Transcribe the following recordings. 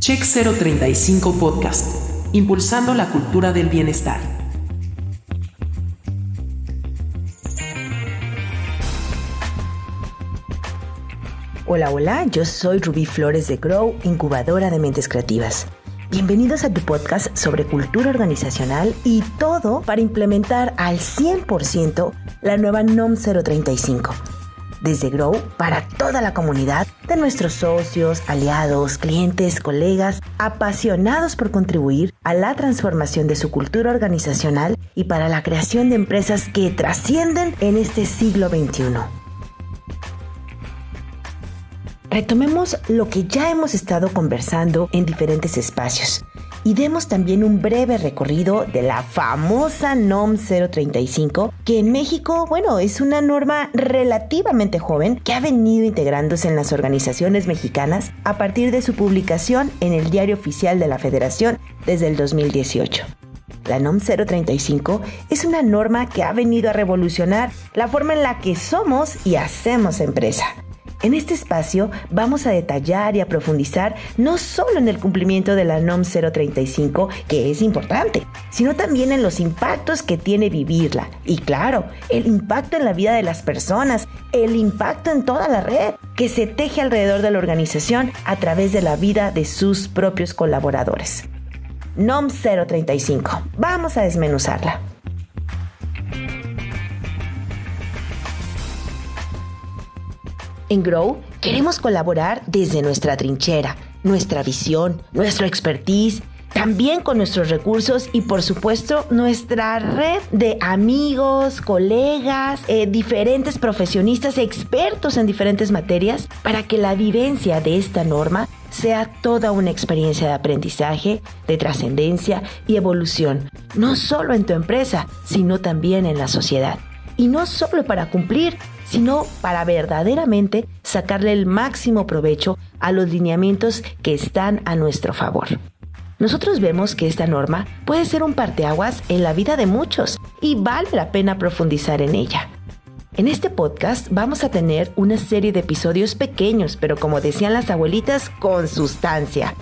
Check 035 Podcast, impulsando la cultura del bienestar. Hola, yo soy Rubí Flores de Grow, incubadora de mentes creativas. Bienvenidos a tu podcast sobre cultura organizacional y todo para implementar al 100% la nueva NOM 035. Desde Grow para toda la comunidad de nuestros socios, aliados, clientes, colegas, apasionados por contribuir a la transformación de su cultura organizacional y para la creación de empresas que trascienden en este siglo XXI. Retomemos lo que ya hemos estado conversando en diferentes espacios y demos también un breve recorrido de la famosa NOM 035, que en México, es una norma relativamente joven que ha venido integrándose en las organizaciones mexicanas a partir de su publicación en el Diario Oficial de la Federación desde el 2018. La NOM 035 es una norma que ha venido a revolucionar la forma en la que somos y hacemos empresa. En este espacio vamos a detallar y a profundizar no solo en el cumplimiento de la NOM 035, que es importante, sino también en los impactos que tiene vivirla. Y claro, el impacto en la vida de las personas, el impacto en toda la red que se teje alrededor de la organización a través de la vida de sus propios colaboradores. NOM 035. Vamos a desmenuzarla. En Grow queremos colaborar desde nuestra trinchera, nuestra visión, nuestro expertise, también con nuestros recursos y por supuesto nuestra red de amigos, colegas, diferentes profesionistas, expertos en diferentes materias para que la vivencia de esta norma sea toda una experiencia de aprendizaje, de trascendencia y evolución, no solo en tu empresa, sino también en la sociedad. Y no solo para cumplir, sino para verdaderamente sacarle el máximo provecho a los lineamientos que están a nuestro favor. Nosotros vemos que esta norma puede ser un parteaguas en la vida de muchos y vale la pena profundizar en ella. En este podcast vamos a tener una serie de episodios pequeños, pero como decían las abuelitas, con sustancia.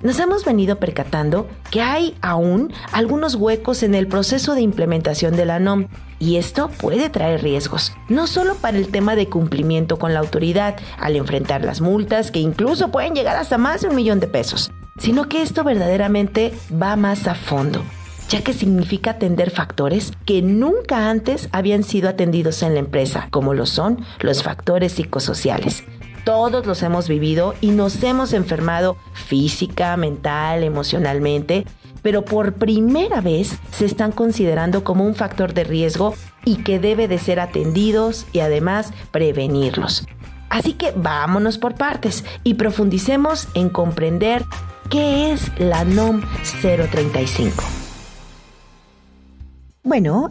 Nos hemos venido percatando que hay aún algunos huecos en el proceso de implementación de la NOM y esto puede traer riesgos, no solo para el tema de cumplimiento con la autoridad al enfrentar las multas que incluso pueden llegar hasta más de $1,000,000, sino que esto verdaderamente va más a fondo, ya que significa atender factores que nunca antes habían sido atendidos en la empresa, como lo son los factores psicosociales. Todos los hemos vivido y nos hemos enfermado física, mental, emocionalmente, pero por primera vez se están considerando como un factor de riesgo y que debe de ser atendidos y además prevenirlos. Así que vámonos por partes y profundicemos en comprender qué es la NOM 035.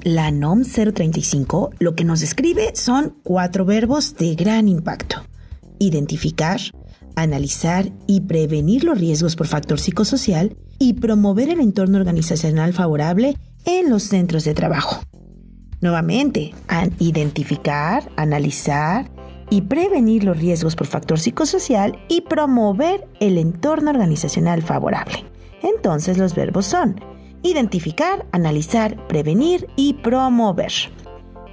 La NOM 035 lo que nos describe son 4 verbos de gran impacto: identificar, analizar y prevenir los riesgos por factor psicosocial y promover el entorno organizacional favorable en los centros de trabajo. Nuevamente, identificar, analizar y prevenir los riesgos por factor psicosocial y promover el entorno organizacional favorable. Entonces los verbos son identificar, analizar, prevenir y promover.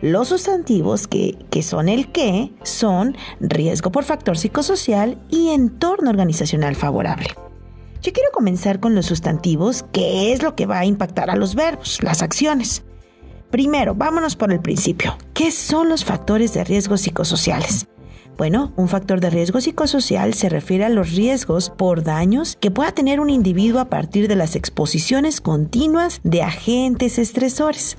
Los sustantivos que son el qué son riesgo por factor psicosocial y entorno organizacional favorable. Yo quiero comenzar con los sustantivos, que es lo que va a impactar a los verbos, las acciones. Primero, vámonos por el principio. ¿Qué son los factores de riesgo psicosociales? Un factor de riesgo psicosocial se refiere a los riesgos por daños que pueda tener un individuo a partir de las exposiciones continuas de agentes estresores.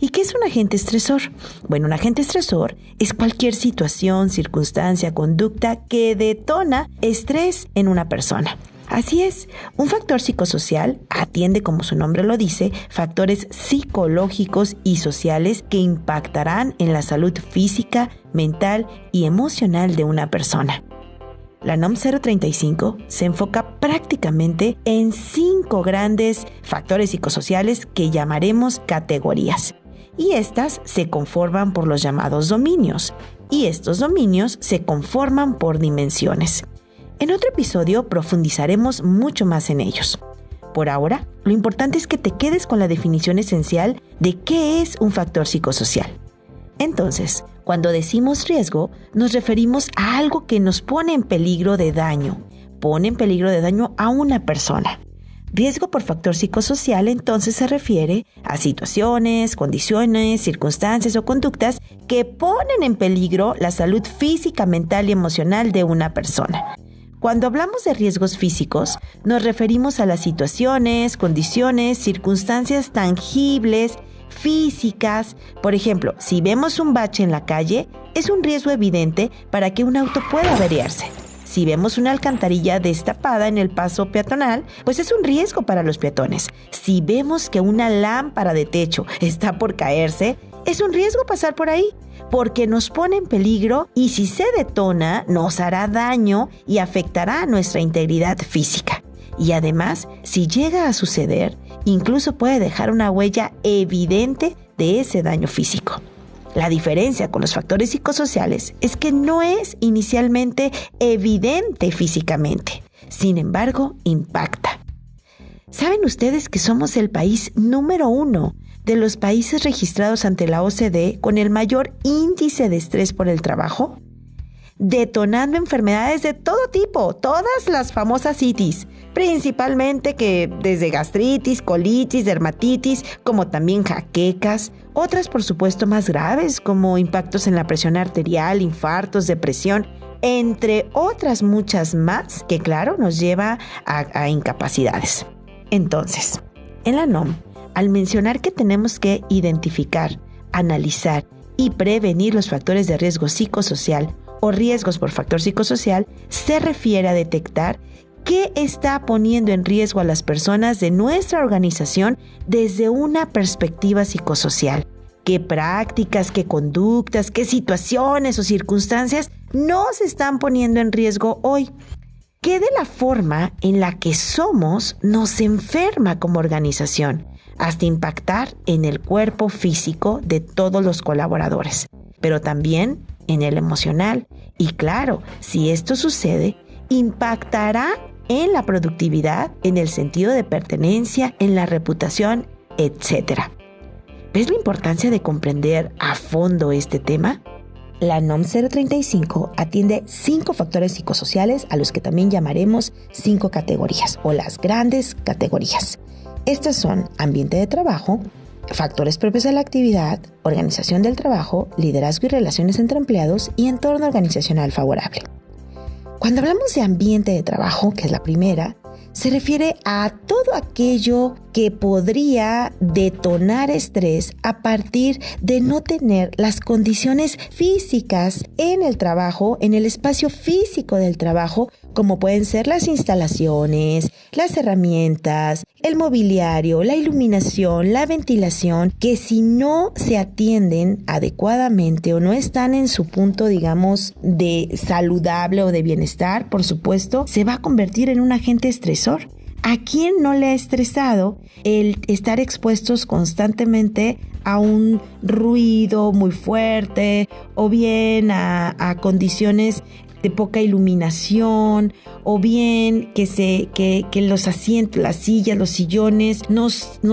¿Y qué es un agente estresor? Un agente estresor es cualquier situación, circunstancia, conducta que detona estrés en una persona. Así es, un factor psicosocial atiende, como su nombre lo dice, factores psicológicos y sociales que impactarán en la salud física, mental y emocional de una persona. La NOM 035 se enfoca prácticamente en 5 grandes factores psicosociales que llamaremos categorías. Y estas se conforman por los llamados dominios, y estos dominios se conforman por dimensiones. En otro episodio profundizaremos mucho más en ellos. Por ahora, lo importante es que te quedes con la definición esencial de qué es un factor psicosocial. Entonces, cuando decimos riesgo, nos referimos a algo que nos pone en peligro de daño. Pone en peligro de daño a una persona. Riesgo por factor psicosocial entonces se refiere a situaciones, condiciones, circunstancias o conductas que ponen en peligro la salud física, mental y emocional de una persona. Cuando hablamos de riesgos físicos, nos referimos a las situaciones, condiciones, circunstancias tangibles, físicas. Por ejemplo, si vemos un bache en la calle, es un riesgo evidente para que un auto pueda averiarse. Si vemos una alcantarilla destapada en el paso peatonal, pues es un riesgo para los peatones. Si vemos que una lámpara de techo está por caerse, es un riesgo pasar por ahí, porque nos pone en peligro y si se detona, nos hará daño y afectará a nuestra integridad física. Y además, si llega a suceder, incluso puede dejar una huella evidente de ese daño físico. La diferencia con los factores psicosociales es que no es inicialmente evidente físicamente. Sin embargo, impacta. ¿Saben ustedes que somos el país número 1 de los países registrados ante la OCDE con el mayor índice de estrés por el trabajo? Detonando enfermedades de todo tipo, todas las famosas itis, principalmente que desde gastritis, colitis, dermatitis, como también jaquecas, otras por supuesto más graves como impactos en la presión arterial, infartos, depresión, entre otras muchas más que claro nos lleva a incapacidades. Entonces, en la NOM, al mencionar que tenemos que identificar, analizar y prevenir los factores de riesgo psicosocial o riesgos por factor psicosocial, se refiere a detectar qué está poniendo en riesgo a las personas de nuestra organización desde una perspectiva psicosocial. ¿Qué prácticas, qué conductas, qué situaciones o circunstancias nos están poniendo en riesgo hoy? ¿Qué de la forma en la que somos nos enferma como organización, hasta impactar en el cuerpo físico de todos los colaboradores, pero también en el emocional? Y claro, si esto sucede, impactará en la productividad, en el sentido de pertenencia, en la reputación, etc. ¿Ves la importancia de comprender a fondo este tema? La NOM 035 atiende 5 factores psicosociales a los que también llamaremos 5 categorías o las grandes categorías. Estas son ambiente de trabajo, factores propios de la actividad, organización del trabajo, liderazgo y relaciones entre empleados y entorno organizacional favorable. Cuando hablamos de ambiente de trabajo, que es la primera, se refiere a todo aquello que podría detonar estrés a partir de no tener las condiciones físicas en el trabajo, en el espacio físico del trabajo, como pueden ser las instalaciones, las herramientas, el mobiliario, la iluminación, la ventilación, que si no se atienden adecuadamente o no están en su punto, digamos, de saludable o de bienestar, por supuesto, se va a convertir en un agente estresor. ¿A quién no le ha estresado el estar expuestos constantemente a un ruido muy fuerte o bien a condiciones de poca iluminación, o bien que los asientos, las sillas, los sillones no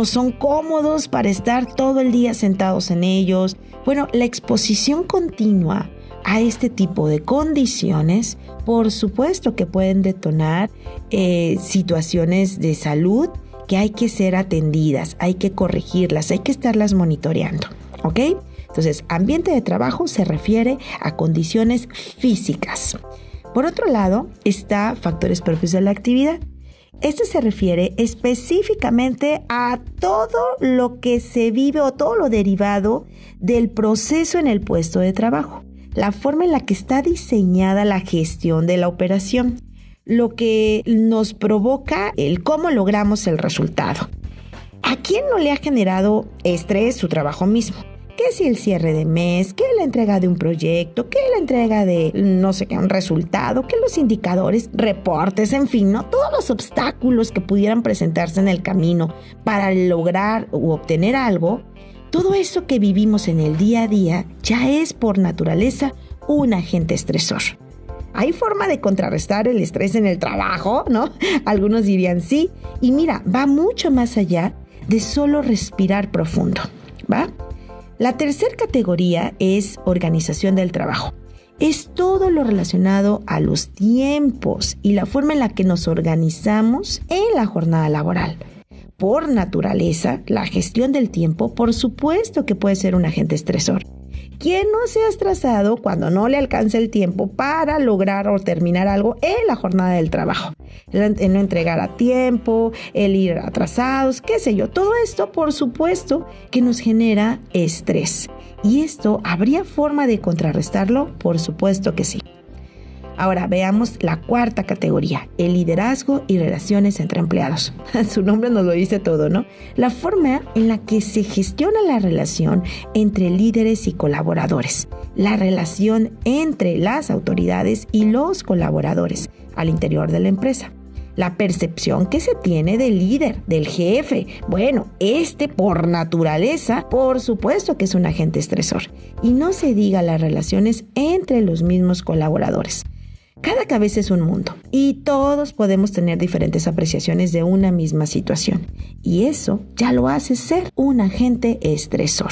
son cómodos para estar todo el día sentados en ellos? Bueno, la exposición continua a este tipo de condiciones, por supuesto que pueden detonar situaciones de salud que hay que ser atendidas, hay que corregirlas, hay que estarlas monitoreando, ¿ok? Entonces, ambiente de trabajo se refiere a condiciones físicas. Por otro lado, está factores propios de la actividad. Este se refiere específicamente a todo lo que se vive o todo lo derivado del proceso en el puesto de trabajo. La forma en la que está diseñada la gestión de la operación, lo que nos provoca el cómo logramos el resultado. ¿A quién no le ha generado estrés su trabajo mismo? ¿Qué si el cierre de mes? ¿Qué la entrega de un proyecto? ¿Qué la entrega de no sé qué, un resultado? ¿Qué los indicadores, reportes, en fin, ¿no? Todos los obstáculos que pudieran presentarse en el camino para lograr u obtener algo. Todo eso que vivimos en el día a día ya es por naturaleza un agente estresor. ¿Hay forma de contrarrestar el estrés en el trabajo, no? Algunos dirían sí. Y mira, va mucho más allá de solo respirar profundo, ¿va? La tercera categoría es organización del trabajo. Es todo lo relacionado a los tiempos y la forma en la que nos organizamos en la jornada laboral. Por naturaleza, la gestión del tiempo, por supuesto que puede ser un agente estresor. ¿Quién no se ha estresado cuando no le alcanza el tiempo para lograr o terminar algo en la jornada del trabajo? El no entregar a tiempo, el ir atrasados, qué sé yo. Todo esto, por supuesto, que nos genera estrés. ¿Y esto habría forma de contrarrestarlo? Por supuesto que sí. Ahora veamos la cuarta categoría, el liderazgo y relaciones entre empleados. Su nombre nos lo dice todo, ¿no? La forma en la que se gestiona la relación entre líderes y colaboradores, la relación entre las autoridades y los colaboradores al interior de la empresa. La percepción que se tiene del líder, del jefe. Bueno, por naturaleza, por supuesto que es un agente estresor. Y no se diga las relaciones entre los mismos colaboradores. Cada cabeza es un mundo y todos podemos tener diferentes apreciaciones de una misma situación. Y eso ya lo hace ser un agente estresor.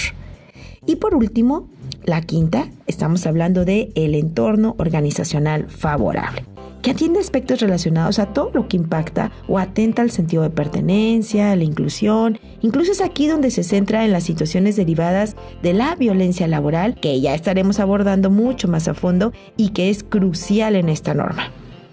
Y por último, la quinta, estamos hablando de el entorno organizacional favorable, que atiende aspectos relacionados a todo lo que impacta o atenta al sentido de pertenencia, la inclusión. Incluso es aquí donde se centra en las situaciones derivadas de la violencia laboral, que ya estaremos abordando mucho más a fondo y que es crucial en esta norma.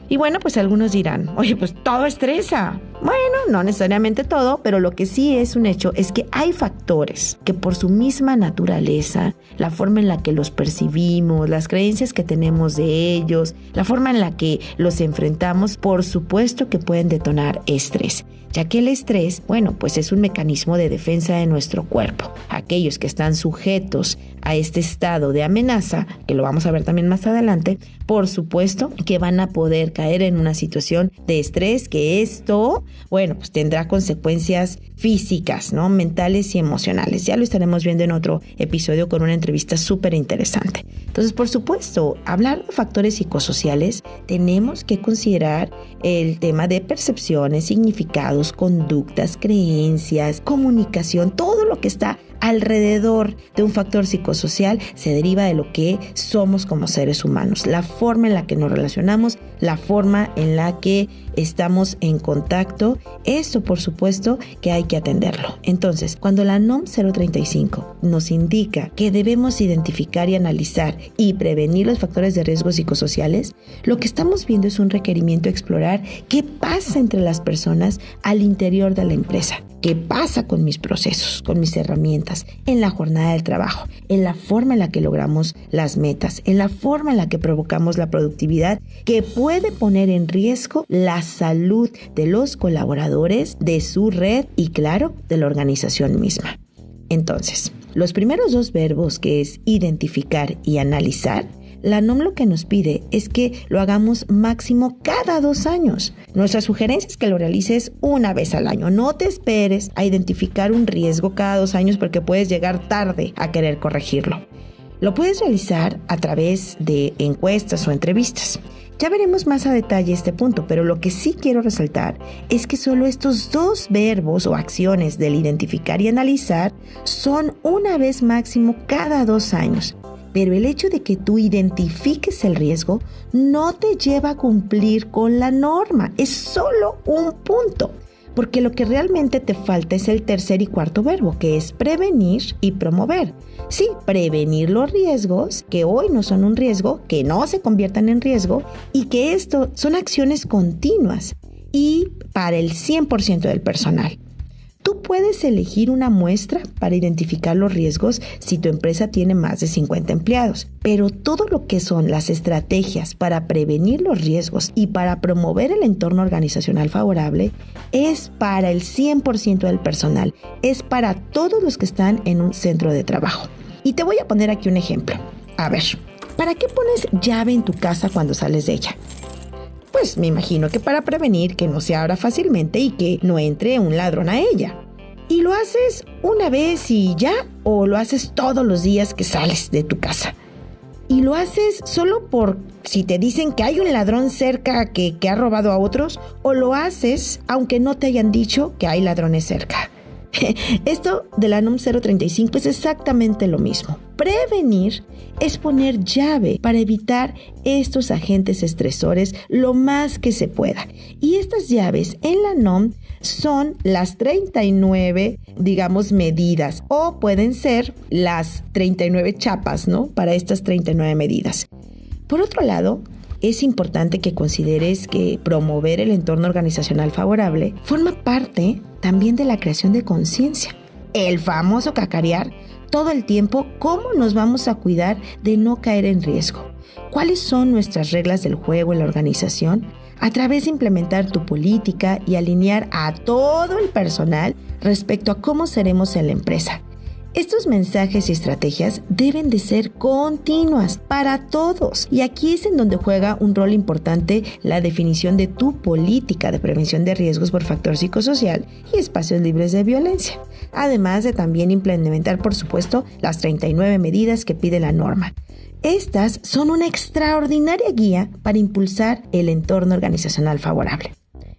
Y bueno, pues algunos dirán, oye, pues todo estresa. Bueno, no necesariamente todo, pero lo que sí es un hecho es que hay factores que por su misma naturaleza, la forma en la que los percibimos, las creencias que tenemos de ellos, la forma en la que los enfrentamos, por supuesto que pueden detonar estrés. Ya que el estrés, bueno, pues es un mecanismo de defensa de nuestro cuerpo. Aquellos que están sujetos a este estado de amenaza, que lo vamos a ver también más adelante, por supuesto que van a poder caer en una situación de estrés, que esto, bueno, pues tendrá consecuencias físicas, ¿no? Mentales y emocionales. Ya lo estaremos viendo en otro episodio con una entrevista súper interesante. Entonces, por supuesto, hablar de factores psicosociales, tenemos que considerar el tema de percepciones, significados, conductas, creencias, comunicación, todo lo que está alrededor de un factor psicosocial se deriva de lo que somos como seres humanos, la forma en la que nos relacionamos, la forma en la que estamos en contacto. Esto, por supuesto, que hay que atenderlo. Entonces, cuando la NOM 035 nos indica que debemos identificar y analizar y prevenir los factores de riesgo psicosociales, lo que estamos viendo es un requerimiento a explorar qué pasa entre las personas al interior de la empresa. ¿Qué pasa con mis procesos, con mis herramientas, en la jornada del trabajo, en la forma en la que logramos las metas, en la forma en la que provocamos la productividad que puede poner en riesgo la salud de los colaboradores, de su red y, claro, de la organización misma? Entonces, los primeros dos verbos, que es identificar y analizar, la NOM lo que nos pide es que lo hagamos máximo cada 2 años. Nuestra sugerencia es que lo realices una vez al año. No te esperes a identificar un riesgo cada 2 años porque puedes llegar tarde a querer corregirlo. Lo puedes realizar a través de encuestas o entrevistas. Ya veremos más a detalle este punto, pero lo que sí quiero resaltar es que solo estos 2 verbos o acciones del identificar y analizar son una vez máximo cada 2 años. Pero el hecho de que tú identifiques el riesgo no te lleva a cumplir con la norma. Es solo un punto. Porque lo que realmente te falta es el tercer y cuarto verbo, que es prevenir y promover. Sí, prevenir los riesgos, que hoy no son un riesgo, que no se conviertan en riesgo, y que esto son acciones continuas y para el 100% del personal. Tú puedes elegir una muestra para identificar los riesgos si tu empresa tiene más de 50 empleados, pero todo lo que son las estrategias para prevenir los riesgos y para promover el entorno organizacional favorable es para el 100% del personal, es para todos los que están en un centro de trabajo. Y te voy a poner aquí un ejemplo. A ver, ¿para qué pones llave en tu casa cuando sales de ella? Pues me imagino que para prevenir que no se abra fácilmente y que no entre un ladrón a ella. ¿Y lo haces una vez y ya? ¿O lo haces todos los días que sales de tu casa? y lo haces solo por si te dicen que hay un ladrón cerca que ha robado a otros, o lo haces aunque no te hayan dicho que hay ladrones cerca. Esto de la NOM 035 es exactamente lo mismo. Prevenir es poner llave para evitar estos agentes estresores lo más que se pueda. Y estas llaves en la NOM son las 39, medidas, o pueden ser las 39 chapas, ¿no? Para estas 39 medidas. Por otro lado, es importante que consideres que promover el entorno organizacional favorable forma parte también de la creación de conciencia. El famoso cacarear todo el tiempo cómo nos vamos a cuidar de no caer en riesgo. ¿Cuáles son nuestras reglas del juego en la organización? A través de implementar tu política y alinear a todo el personal respecto a cómo seremos en la empresa. Estos mensajes y estrategias deben de ser continuas para todos. Y aquí es en donde juega un rol importante la definición de tu política de prevención de riesgos por factor psicosocial y espacios libres de violencia. Además de también implementar, por supuesto, las 39 medidas que pide la norma. Estas son una extraordinaria guía para impulsar el entorno organizacional favorable.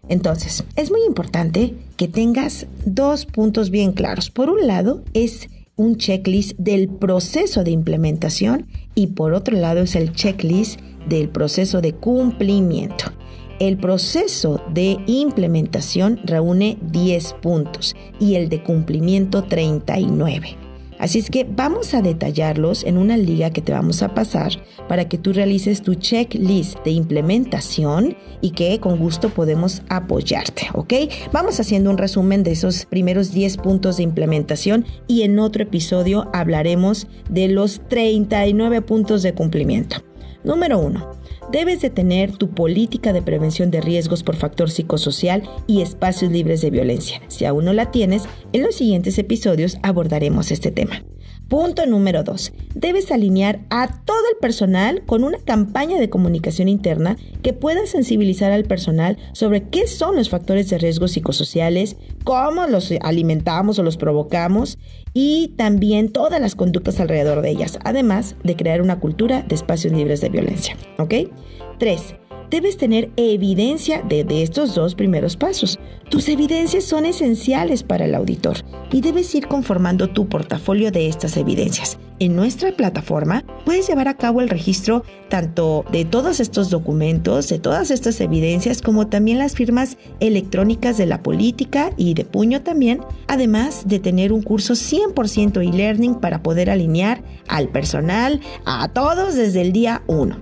Entonces, es muy importante que tengas 2 puntos bien claros. Por un lado, es un checklist del proceso de implementación y por otro lado es el checklist del proceso de cumplimiento. El proceso de implementación reúne 10 puntos y el de cumplimiento 39. Así es que vamos a detallarlos en una liga que te vamos a pasar para que tú realices tu checklist de implementación y que con gusto podemos apoyarte, ¿ok? Vamos haciendo un resumen de esos primeros 10 puntos de implementación y en otro episodio hablaremos de los 39 puntos de cumplimiento. Número 1. Debes de tener tu política de prevención de riesgos por factor psicosocial y espacios libres de violencia. Si aún no la tienes, en los siguientes episodios abordaremos este tema. Punto número 2. Debes alinear a todo el personal con una campaña de comunicación interna que pueda sensibilizar al personal sobre qué son los factores de riesgo psicosociales, cómo los alimentamos o los provocamos y también todas las conductas alrededor de ellas, además de crear una cultura de espacios libres de violencia. ¿Ok? 3. Debes tener evidencia de estos 2 primeros pasos. Tus evidencias son esenciales para el auditor y debes ir conformando tu portafolio de estas evidencias. En nuestra plataforma puedes llevar a cabo el registro tanto de todos estos documentos, de todas estas evidencias, como también las firmas electrónicas de la política y de puño también, además de tener un curso 100% e-learning para poder alinear al personal, a todos desde el día 1.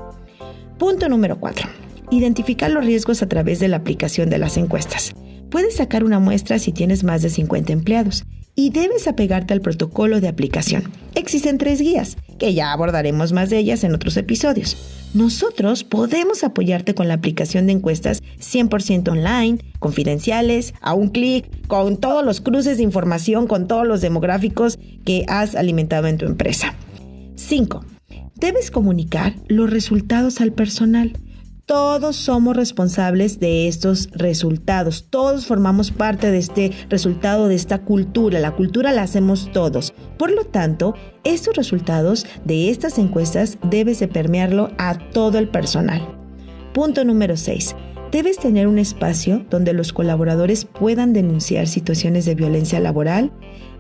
Punto número 4. Identificar los riesgos a través de la aplicación de las encuestas. Puedes sacar una muestra si tienes más de 50 empleados y debes apegarte al protocolo de aplicación. Existen 3 guías, que ya abordaremos más de ellas en otros episodios. Nosotros podemos apoyarte con la aplicación de encuestas 100% online, confidenciales, a un clic, con todos los cruces de información, con todos los demográficos que has alimentado en tu empresa. 5. Debes comunicar los resultados al personal. Todos somos responsables de estos resultados. Todos formamos parte de este resultado, de esta cultura. La cultura la hacemos todos. Por lo tanto, estos resultados de estas encuestas debes de permearlo a todo el personal. Punto número 6. Debes tener un espacio donde los colaboradores puedan denunciar situaciones de violencia laboral,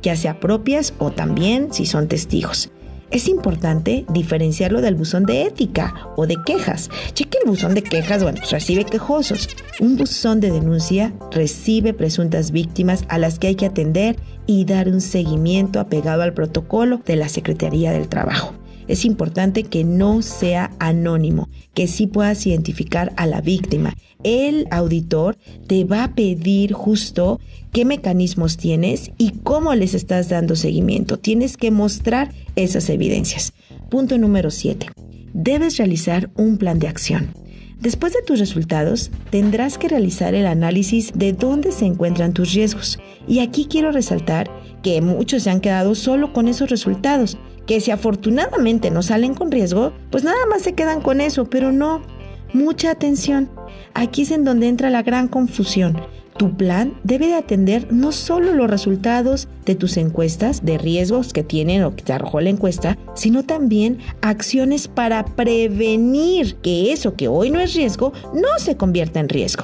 ya sea propias o también si son testigos. Es importante diferenciarlo del buzón de ética o de quejas, ya que el buzón de quejas, recibe quejosos. Un buzón de denuncia recibe presuntas víctimas a las que hay que atender y dar un seguimiento apegado al protocolo de la Secretaría del Trabajo. Es importante que no sea anónimo, que sí puedas identificar a la víctima. El auditor te va a pedir justo qué mecanismos tienes y cómo les estás dando seguimiento. Tienes que mostrar esas evidencias. Punto número 7. Debes realizar un plan de acción. Después de tus resultados, tendrás que realizar el análisis de dónde se encuentran tus riesgos. Y aquí quiero resaltar que muchos se han quedado solo con esos resultados, que si afortunadamente no salen con riesgo, pues nada más se quedan con eso, pero no. Mucha atención. Aquí es en donde entra la gran confusión. Tu plan debe de atender no solo los resultados de tus encuestas de riesgos que tienen o que te arrojó la encuesta, sino también acciones para prevenir que eso que hoy no es riesgo no se convierta en riesgo.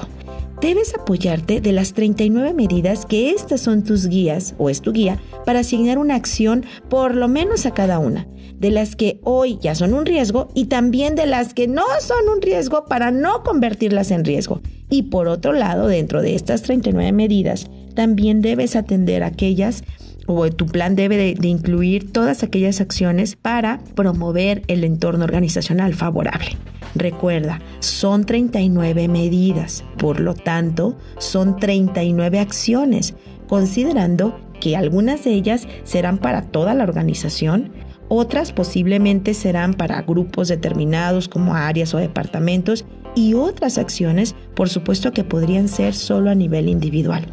Debes apoyarte de las 39 medidas que estas son tus guías o es tu guía para asignar una acción por lo menos a cada una, de las que hoy ya son un riesgo y también de las que no son un riesgo para no convertirlas en riesgo. Y por otro lado, dentro de estas 39 medidas, también debes atender aquellas o tu plan debe de incluir todas aquellas acciones para promover el entorno organizacional favorable. Recuerda, son 39 medidas, por lo tanto, son 39 acciones, considerando que algunas de ellas serán para toda la organización, otras posiblemente serán para grupos determinados como áreas o departamentos y otras acciones, por supuesto, que podrían ser solo a nivel individual.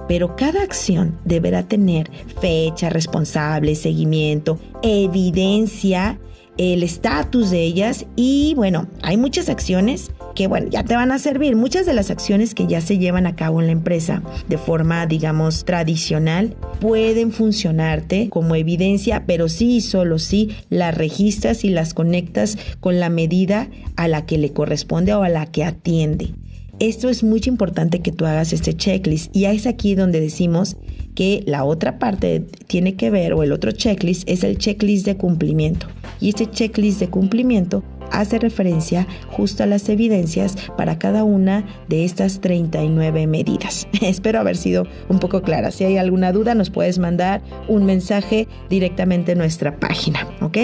Pero cada acción deberá tener fecha, responsable, seguimiento, evidencia, el estatus de ellas y bueno, hay muchas acciones que ya te van a servir. Muchas de las acciones que ya se llevan a cabo en la empresa de forma, digamos, tradicional pueden funcionarte como evidencia, pero sí y solo si las registras y las conectas con la medida a la que le corresponde o a la que atiende. Esto es muy importante que tú hagas este checklist y es aquí donde decimos que la otra parte tiene que ver, o el otro checklist es el checklist de cumplimiento. Y este checklist de cumplimiento hace referencia justo a las evidencias para cada una de estas 39 medidas. Espero haber sido un poco clara. Si hay alguna duda, nos puedes mandar un mensaje directamente en nuestra página, ¿ok?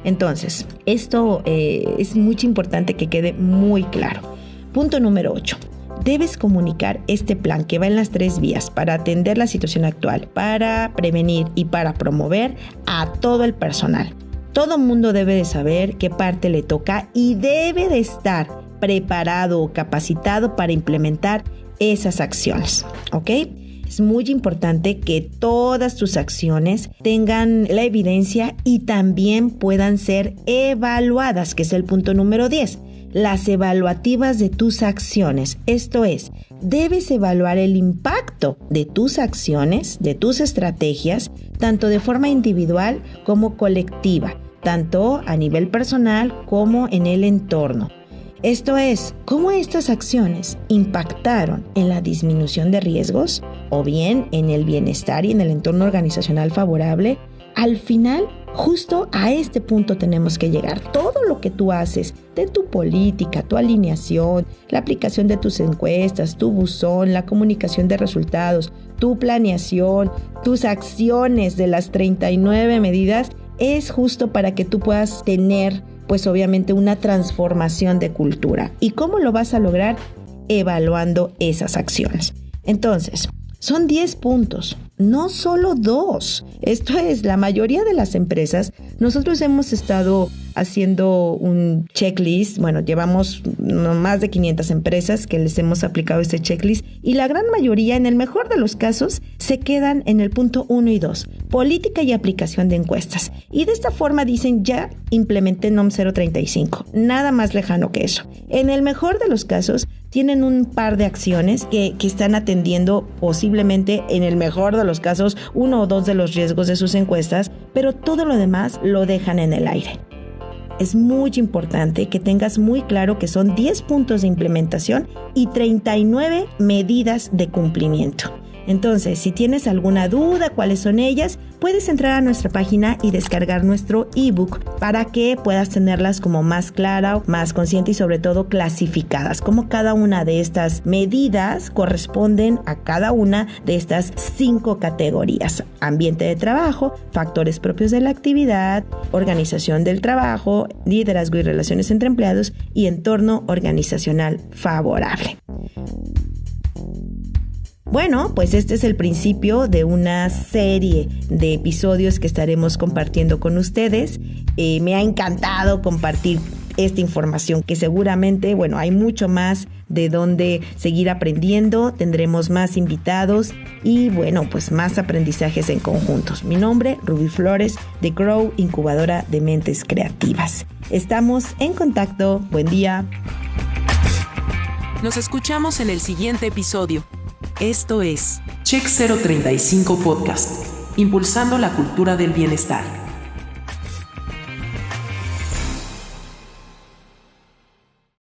Entonces, esto es muy importante que quede muy claro. Punto número 8. Debes comunicar este plan que va en las 3 vías para atender la situación actual, para prevenir y para promover a todo el personal. Todo mundo debe de saber qué parte le toca y debe de estar preparado o capacitado para implementar esas acciones, ¿ok? Es muy importante que todas tus acciones tengan la evidencia y también puedan ser evaluadas, que es el punto número 10. Las evaluativas de tus acciones, esto es, debes evaluar el impacto de tus acciones, de tus estrategias, tanto de forma individual como colectiva, tanto a nivel personal como en el entorno. Esto es, cómo estas acciones impactaron en la disminución de riesgos o bien en el bienestar y en el entorno organizacional favorable. Al final, justo a este punto tenemos que llegar. Todo lo que tú haces de tu política, tu alineación, la aplicación de tus encuestas, tu buzón, la comunicación de resultados, tu planeación, tus acciones de las 39 medidas, es justo para que tú puedas tener, pues obviamente, una transformación de cultura. ¿Y cómo lo vas a lograr? Evaluando esas acciones. Entonces, son 10 puntos, no solo 2. Esto es, la mayoría de las empresas, nosotros hemos estado haciendo un checklist, llevamos más de 500 empresas que les hemos aplicado este checklist y la gran mayoría, en el mejor de los casos, se quedan en el punto 1 y 2, política y aplicación de encuestas. Y de esta forma dicen, ya implementé NOM 035, nada más lejano que eso. En el mejor de los casos, tienen un par de acciones que están atendiendo posiblemente, en el mejor de los casos, 1 o 2 de los riesgos de sus encuestas, pero todo lo demás lo dejan en el aire. Es muy importante que tengas muy claro que son 10 puntos de implementación y 39 medidas de cumplimiento. Entonces, si tienes alguna duda, cuáles son ellas, puedes entrar a nuestra página y descargar nuestro ebook para que puedas tenerlas como más clara, más consciente y sobre todo clasificadas, como cada una de estas medidas corresponden a cada una de estas 5 categorías: ambiente de trabajo, factores propios de la actividad, organización del trabajo, liderazgo y relaciones entre empleados y entorno organizacional favorable. Bueno, pues este es el principio de una serie de episodios que estaremos compartiendo con ustedes. Me ha encantado compartir esta información que seguramente, hay mucho más de donde seguir aprendiendo. Tendremos más invitados y, pues más aprendizajes en conjuntos. Mi nombre, Ruby Flores, de Grow, incubadora de mentes creativas. Estamos en contacto. Buen día. Nos escuchamos en el siguiente episodio. Esto es Check 035 Podcast, impulsando la cultura del bienestar.